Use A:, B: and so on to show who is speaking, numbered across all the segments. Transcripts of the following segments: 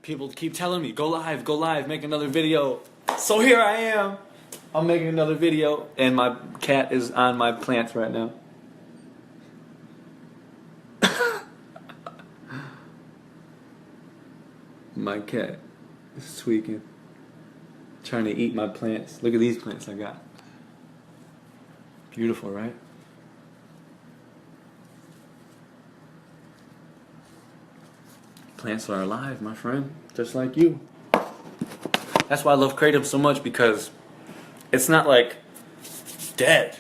A: People keep telling me, go live, make another video. So here I am. I'm making another video, and my cat is on my plants right now. My cat is tweaking, trying to eat my plants. Look at these plants I got. Beautiful, right? Plants are alive, my friend, just like you. That's why I love Kratom so much, because it's not like dead.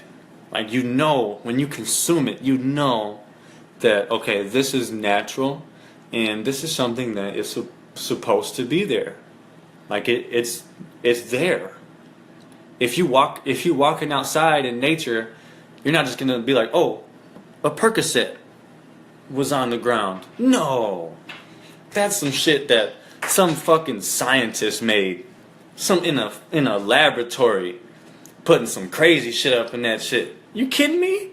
A: Like, you know, when you consume it, you know that, okay, this is natural, and this is something that is supposed to be there. Like, it's there. If you're walking outside in nature, you're not just gonna be like, oh, a Percocet was on the ground. No, that's some shit that some fucking scientist made. Some in a laboratory, putting some crazy shit up in that shit. You kidding me?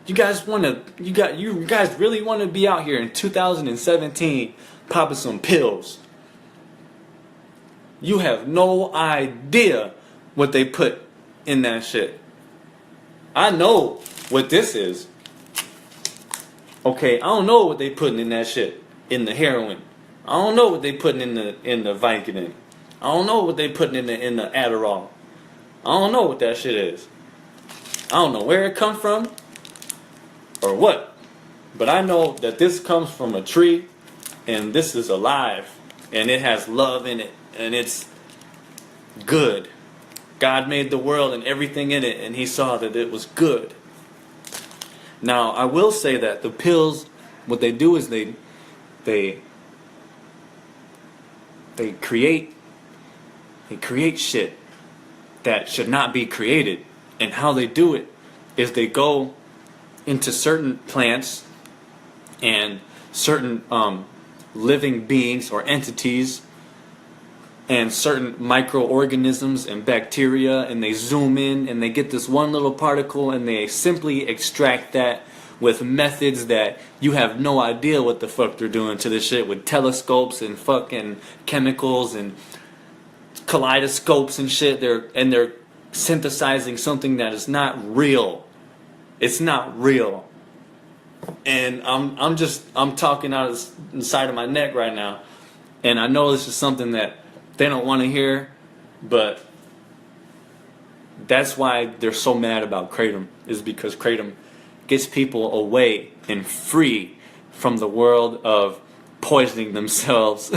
A: You guys really want to be out here in 2017 popping some pills? You have no idea what they put in that shit. I know what this is. Okay, I don't know what they putting in that shit. In the heroin. I don't know what they putting in the Vicodin. I don't know what they putting in the Adderall. I don't know what that shit is. I don't know where it comes from or what. But I know that this comes from a tree, and this is alive, and it has love in it, and it's good. God made the world and everything in it, and he saw that it was good. Now, I will say that the pills, what they do is they create shit that should not be created. And how they do it is they go into certain plants and certain living beings or entities and certain microorganisms and bacteria, and they zoom in and they get this one little particle, and they simply extract that with methods that you have no idea what the fuck they're doing to this shit, with telescopes and fucking chemicals and kaleidoscopes and shit. They're synthesizing something that is not real. It's not real. And I'm talking out of the side of my neck right now. And I know this is something that they don't want to hear, but that's why they're so mad about Kratom, is because Kratom gets people away and free from the world of poisoning themselves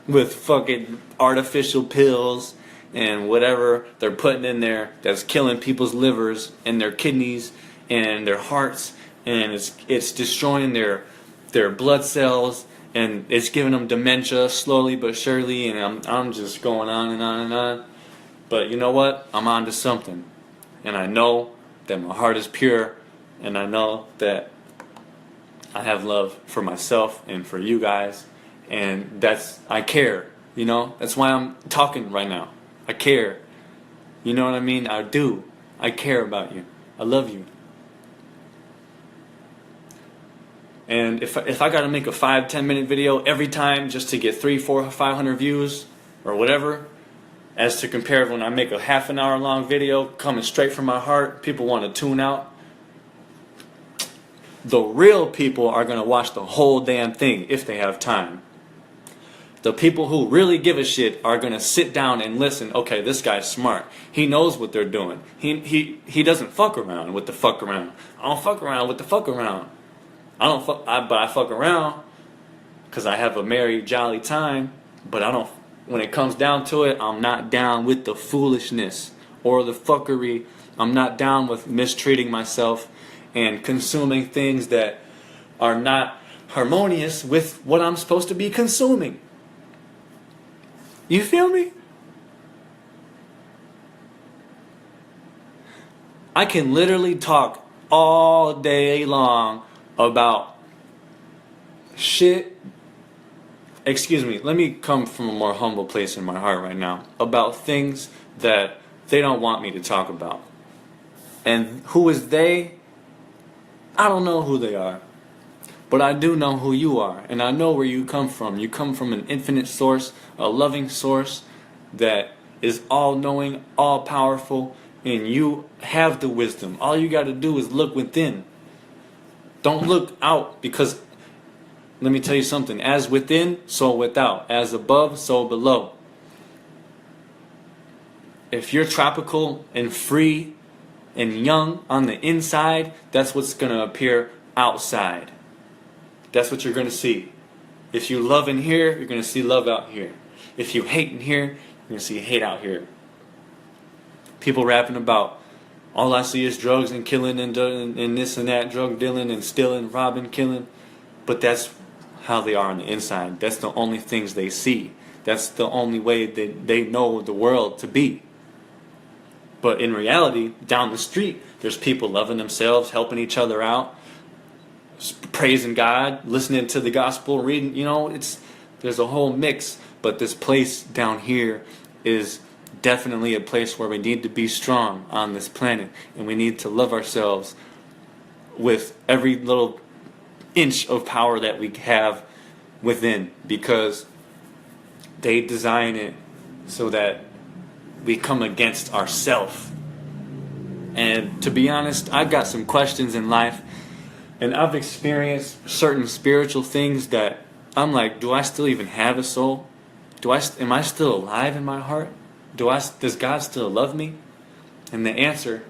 A: with fucking artificial pills and whatever they're putting in there that's killing people's livers and their kidneys and their hearts, and it's destroying their blood cells, and it's giving them dementia slowly but surely. And I'm just going on and on and on. But you know what? I'm on to something, and I know that my heart is pure, and I know that I have love for myself and for you guys, and I care, you know? That's why I'm talking right now. I care. You know what I mean? I do. I care about you. I love you. And if I gotta make a 5-10 minute video every time just to get 300, 400, 500 views or whatever, as to compare when I make a half an hour long video coming straight from my heart, people want to tune out. The real people are going to watch the whole damn thing if they have time. The people who really give a shit are going to sit down and listen. Okay, this guy's smart. He knows what they're doing. He doesn't fuck around with the fuck around. I don't fuck around with the fuck around. But I fuck around because I have a merry, jolly time. But I don't. When it comes down to it, I'm not down with the foolishness or the fuckery. I'm not down with mistreating myself and consuming things that are not harmonious with what I'm supposed to be consuming. You feel me? I can literally talk all day long about shit. Excuse me, let me come from a more humble place in my heart right now. About things that they don't want me to talk about. And who is they? I don't know who they are. But I do know who you are, and I know where you come from. You come from an infinite source, a loving source that is all-knowing, all-powerful, and you have the wisdom. All you got to do is look within. Don't look out, because let me tell you something. As within, so without. As above, so below. If you're tropical and free and young on the inside, that's what's going to appear outside. That's what you're going to see. If you love in here, you're going to see love out here. If you hate in here, you're going to see hate out here. People rapping about, all I see is drugs and killing and this and that, drug dealing and stealing, robbing, killing. But that's how they are on the inside. That's the only things they see. That's the only way that they know the world to be. But in reality, down the street, there's people loving themselves, helping each other out, praising God, listening to the gospel, reading, there's a whole mix. But this place down here is definitely a place where we need to be strong on this planet, and we need to love ourselves with every little inch of power that we have within, because they design it so that we come against ourselves. And to be honest, I've got some questions in life, and I've experienced certain spiritual things that I'm like, do I still even have a soul? Am I still alive in my heart? Does God still love me? And the answer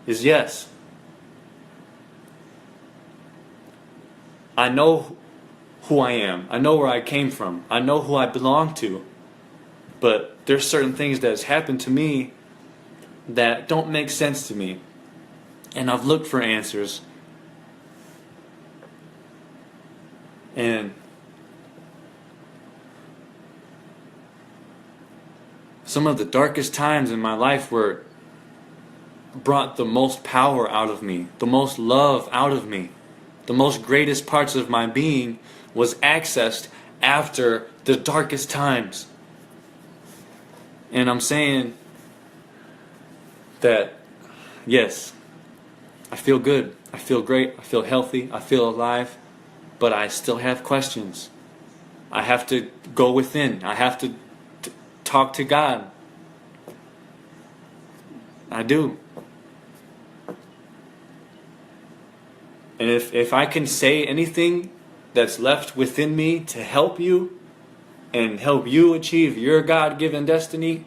A: is yes. I know who I am. I know where I came from. I know who I belong to. But there's certain things that has happened to me that don't make sense to me. And I've looked for answers. And some of the darkest times in my life brought the most power out of me, the most love out of me. The most greatest parts of my being was accessed after the darkest times. And I'm saying that, yes, I feel good, I feel great, I feel healthy, I feel alive, but I still have questions. I have to go within. I have to talk to God. I do. And if I can say anything that's left within me to help you and help you achieve your God-given destiny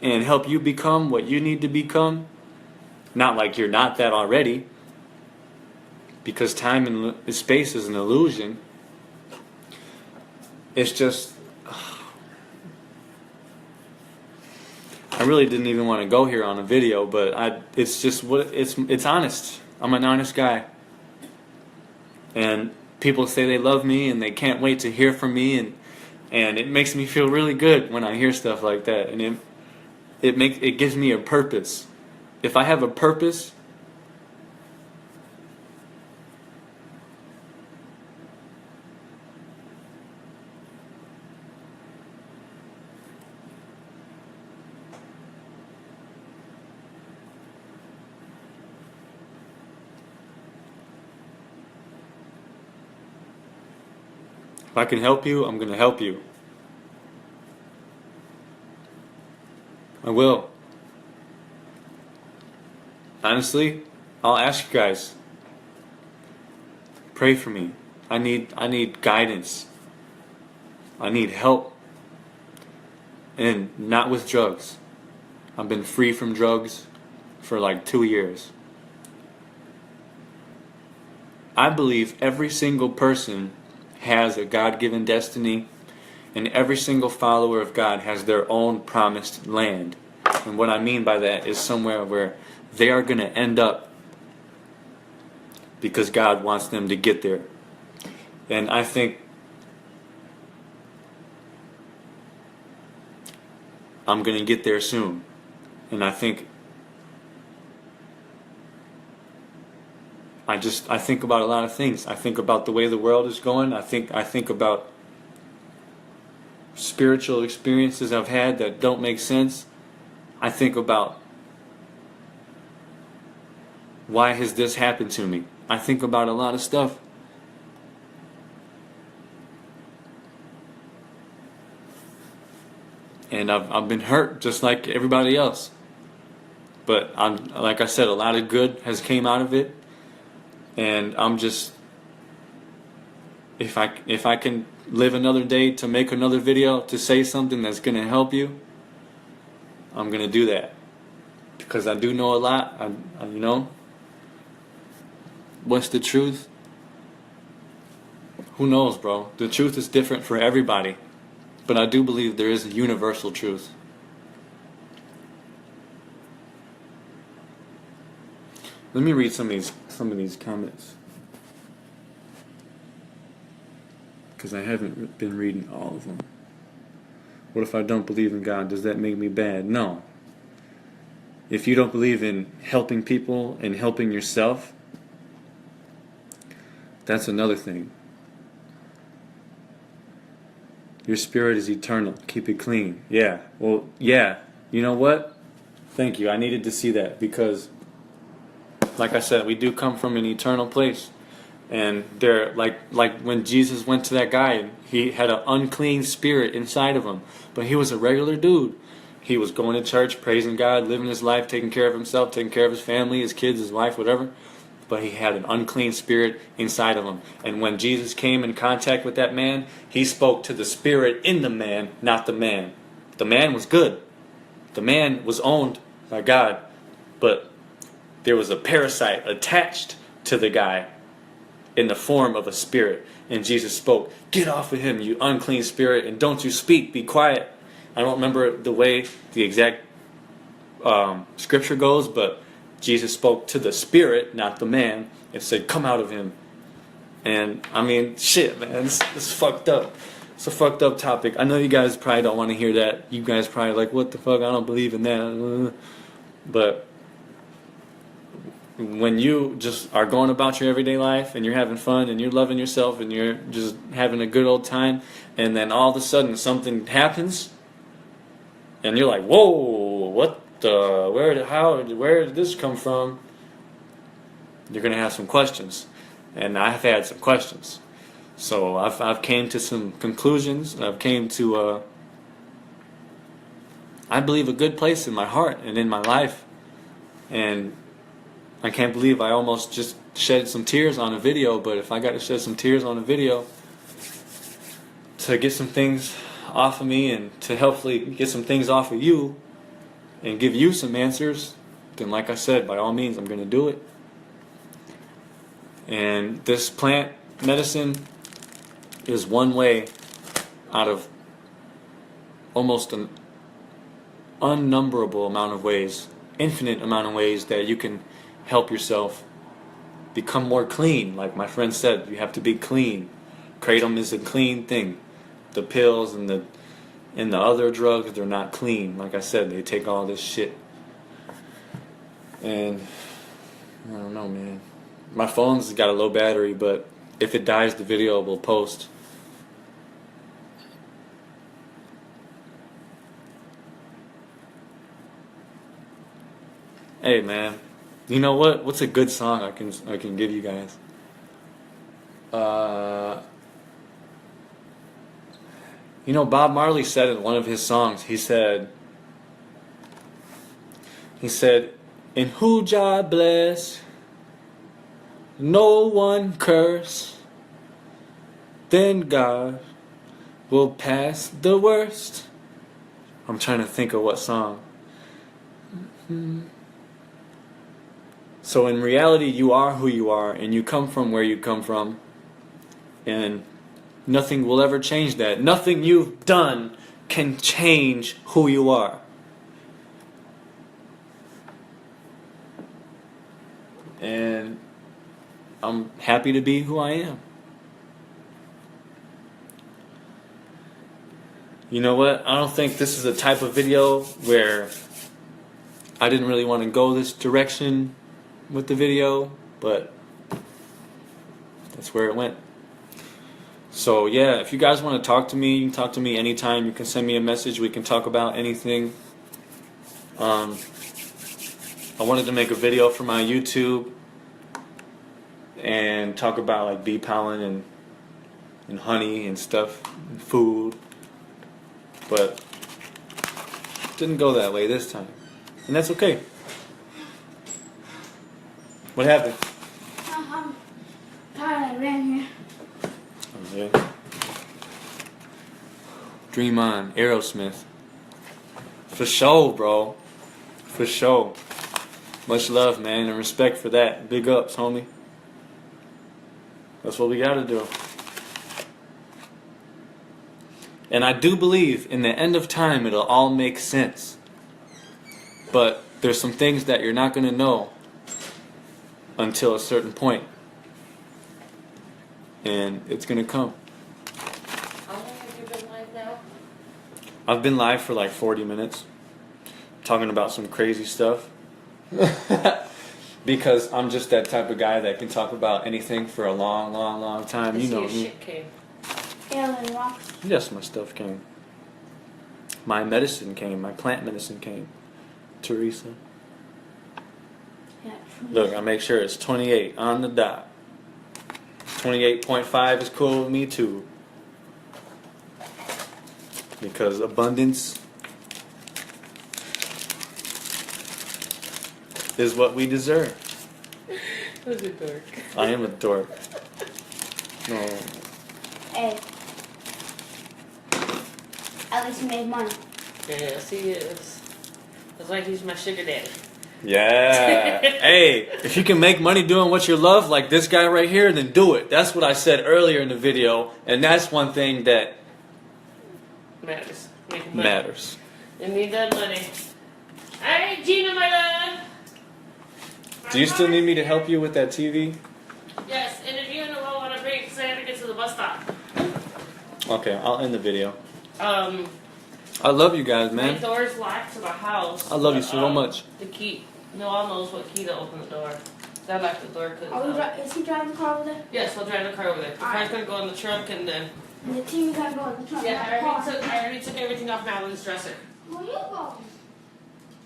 A: and help you become what you need to become, not like you're not that already, because time and space is an illusion. It's just, I really didn't even want to go here on a video, but it's just it's honest. I'm an honest guy. And people say they love me and they can't wait to hear from me, and it makes me feel really good when I hear stuff like that. And it gives me a purpose. If I have a purpose, if I can help you, I'm going to help you. I will. Honestly, I'll ask you guys. Pray for me. I need guidance. I need help. And not with drugs. I've been free from drugs for like 2 years. I believe every single person has a God-given destiny, and every single follower of God has their own promised land. And what I mean by that is somewhere where they are going to end up because God wants them to get there. And I think I'm going to get there soon. And I think I think about a lot of things. I think about the way the world is going. I think about spiritual experiences I've had that don't make sense. I think about, why has this happened to me? I think about a lot of stuff. and I've been hurt just like everybody else. But like I said, a lot of good has came out of it, and I'm just, if I can live another day to make another video to say something that's gonna help you, I'm gonna do that, because I do know a lot. You know, what's the truth? Who knows, bro? The truth is different for everybody, but I do believe there is a universal truth. Let me read some of these comments, because I haven't been reading all of them. What if I don't believe in God? Does that make me bad? No. If you don't believe in helping people and helping yourself, that's another thing. Your spirit is eternal. Keep it clean. Yeah. Well, yeah. You know what? Thank you. I needed to see that, because like I said, we do come from an eternal place. And there, like when Jesus went to that guy, he had an unclean spirit inside of him, but he was a regular dude. He was going to church, praising God, living his life, taking care of himself, taking care of his family, his kids, his wife, whatever. But he had an unclean spirit inside of him. And when Jesus came in contact with that man, he spoke to the spirit in the man, not the man. The man was good. The man was owned by God, but there was a parasite attached to the guy in the form of a spirit. And Jesus spoke, "Get off of him, you unclean spirit, and don't you speak, be quiet." I don't remember the exact scripture goes, but Jesus spoke to the spirit, not the man, and said, "Come out of him." And I mean, shit, man, it's fucked up. It's a fucked up topic. I know you guys probably don't want to hear that. You guys probably like, what the fuck, I don't believe in that. But when you just are going about your everyday life and you're having fun and you're loving yourself and you're just having a good old time, and then all of a sudden something happens and you're like, whoa, what the, where did this come from? You're gonna have some questions, and I've had some questions. So I've came to some conclusions. I've came to I believe a good place in my heart and in my life, and I can't believe I almost just shed some tears on a video. But if I got to shed some tears on a video to get some things off of me and to hopefully get some things off of you and give you some answers, then like I said, by all means, I'm going to do it. And this plant medicine is one way out of almost an unnumberable amount of ways, infinite amount of ways that you can help yourself become more clean. Like my friend said, you have to be clean. Kratom is a clean thing. The pills and the other drugs, they're not clean. Like I said, they take all this shit. And I don't know, man. My phone's got a low battery, but if it dies, the video will post. Hey, man. You know what? What's a good song I can give you guys? You know, Bob Marley said in one of his songs, he said, "In who Jah bless, no one curse, then God will pass the worst." I'm trying to think of what song. So in reality, you are who you are, and you come from where you come from, and nothing will ever change that. Nothing you've done can change who you are. And I'm happy to be who I am. You know what? I don't think this is a type of video where I didn't really want to go this direction with the video, but that's where it went. So yeah, if you guys want to talk to me, you can talk to me anytime. You can send me a message. We can talk about anything. I wanted to make a video for my YouTube and talk about like bee pollen and honey and stuff, and food. But Didn't go that way this time. And that's okay. What happened?
B: I'm tired. I ran here.
A: Oh, yeah. Dream on, Aerosmith. For sure, bro. For sure. Much love, man, and respect for that. Big ups, homie. That's what we gotta do. And I do believe in the end of time it'll all make sense. But there's some things that you're not gonna know until a certain point. And it's gonna come.
C: How long have you been live now?
A: I've been live for like 40 minutes. Talking about some crazy stuff. Because I'm just that type of guy that can talk about anything for a long, long, long time. You know
C: Your
A: me.
C: shit came.
B: Alien rocks.
A: Yes, my stuff came. My medicine came. My plant medicine came. Teresa.
B: Yeah.
A: Look, I make sure it's 28 on the dot. 28.5 is cool with me too. Because abundance is what we deserve.
C: Who's a dork?
A: I am a dork. No.
B: Hey. At least you made money.
C: Yes, he is. That's why he's my sugar daddy.
A: Yeah. Hey, if you can make money doing what you love, like this guy right here, then do it. That's what I said earlier in the video, and that's one thing that
C: Matters. Making money.
A: matters.
C: You need that money. Alright, Gina, my love.
A: Do you still need me to help you with that TV?
C: Yes, and if you and the Noel want to break, because I have to get to the bus stop.
A: Okay, I'll end the video.
C: Um,
A: I love you guys,
C: my
A: man.
C: door's locked to the house.
A: I love you so much.
C: The key. Noel knows what key to open the door. So I locked the door because.
B: Is he driving the car over there?
C: Yes, I'll drive the car over there. The car's gonna go in the trunk and then.
B: And the TV gotta go in the trunk.
C: Yeah,
B: not the car.
C: I already took everything off Madeline's dresser.
B: Where you going?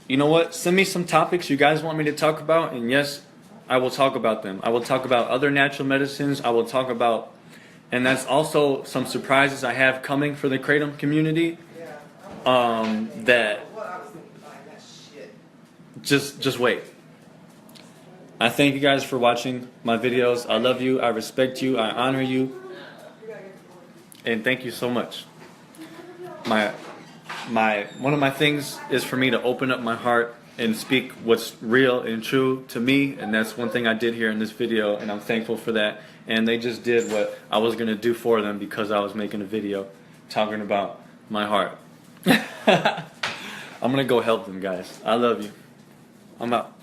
A: You know what? Send me some topics you guys want me to talk about, and yes, I will talk about them. I will talk about other natural medicines. I will talk about, and that's also some surprises I have coming for the Kratom community. That just wait. I thank you guys for watching my videos. I love you. I respect you. I honor you. And thank you so much. One of my things is for me to open up my heart and speak what's real and true to me, and that's one thing I did here in this video, and I'm thankful for that. And they just did what I was gonna do for them because I was making a video talking about my heart. I'm gonna go help them, guys. I love you. I'm out.